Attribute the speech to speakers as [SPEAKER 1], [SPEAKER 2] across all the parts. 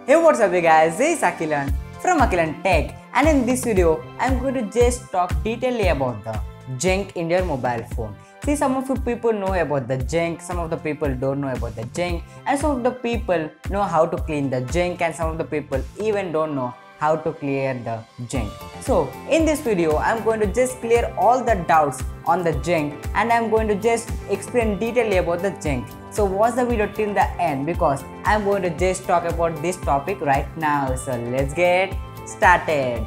[SPEAKER 1] Hey, what's up you guys, this is Akhilan from AkhilanTech, and in this video I'm going to just talk detailedly about the junk in your mobile phone. See, some of you people know about the junk, some of the people don't know about the junk, and some of the people know how to clean the junk, and some of the people even don't know how to clear the junk. So in this video I'm going to just clear all the doubts on the junk, and I'm going to just explain detailedly about the junk. So watch the video till the end because I'm going to just talk about this topic right now. So let's get started.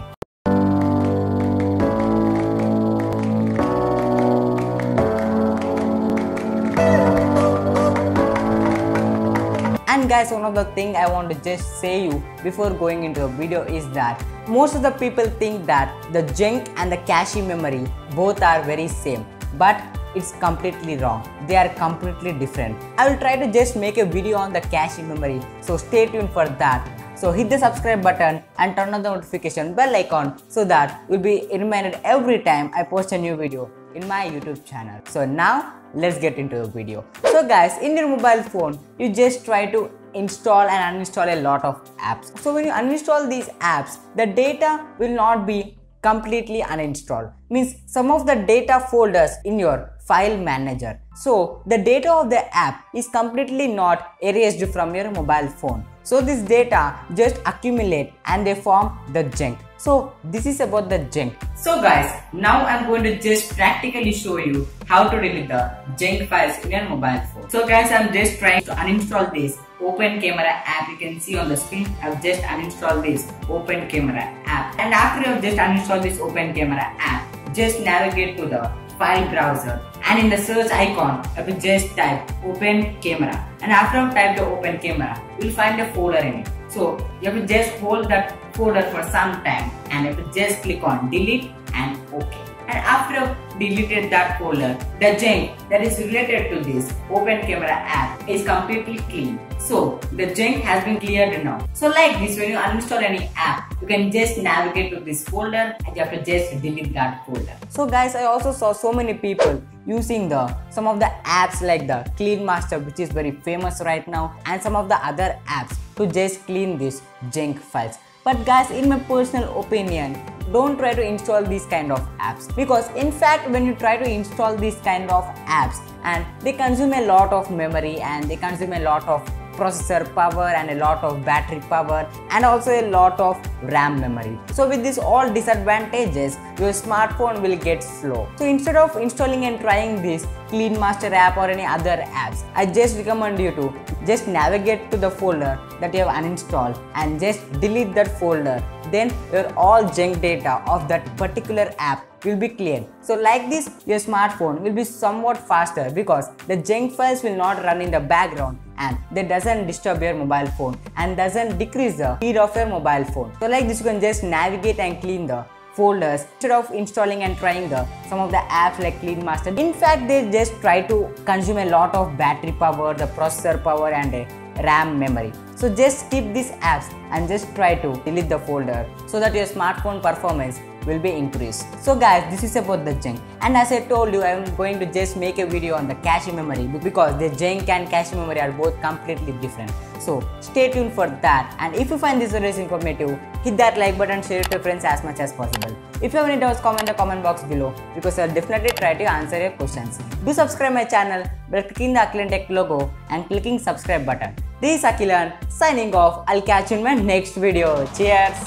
[SPEAKER 1] And guys, one of the things I want to just say you before going into the video is that most of the people think that the junk and the cache memory both are very same, but it's completely wrong. They are completely different. I will try to just make a video on the cache memory, so stay tuned for that. So hit the subscribe button and turn on the notification bell icon so that you'll be reminded every time I post a new video in my YouTube channel. So now let's get into the video. So guys, in your mobile phone you just try to install and uninstall a lot of apps. So when you uninstall these apps, the data will not be completely uninstalled. Means some of the data folders in your file manager. So the data of the app is completely not erased from your mobile phone. So this data just accumulate and they form the junk. So this is about the junk. So guys, now I'm going to just practically show you how to delete the junk files in your mobile phone. So guys, I'm just trying to uninstall this Open Camera app. You can see on the screen, I've just uninstalled this Open Camera app. And after you have just uninstalled this Open Camera app, just navigate to the file browser, and in the search icon, you have to just type Open Camera. And after you type the Open Camera, you'll find a folder in it. So you have to just hold that folder for some time, and you have to just click on delete and OK. And after you have deleted that folder, the junk that is related to this Open Camera app is completely clean. So the junk has been cleared now. So like this, when you uninstall any app, you can just navigate to this folder and you have to just delete that folder. So guys, I also saw so many people using some of the apps like the Clean Master, which is very famous right now, and some of the other apps to just clean these junk files. But guys, in my personal opinion, don't try to install these kind of apps, because in fact when you try to install these kind of apps, and they consume a lot of memory, and they consume a lot of processor power, and a lot of battery power, and also a lot of RAM memory. So with these all disadvantages, your smartphone will get slow. So instead of installing and trying this Clean Master app or any other apps, I just recommend you to just navigate to the folder that you have uninstalled and just delete that folder. Then your all junk data of that particular app will be cleared. So like this, your smartphone will be somewhat faster because the junk files will not run in the background, and they doesn't disturb your mobile phone and doesn't decrease the speed of your mobile phone. So like this, you can just navigate and clean the folders instead of installing and trying some of the apps like Clean Master. In fact, they just try to consume a lot of battery power, the processor power, and RAM memory. So just skip these apps and just try to delete the folder so that your smartphone performance will be increased. So guys, this is about the junk, and as I told you, I am going to just make a video on the cache memory because the junk and cache memory are both completely different. So stay tuned for that, and if you find this video informative, hit that like button, share it to your friends as much as possible. If you have any doubts, comment in the comment box below because I'll definitely try to answer your questions. Do subscribe my channel by clicking the AkhilanTech logo and clicking subscribe button. This is Akhilan signing off. I'll catch you in my next video. Cheers!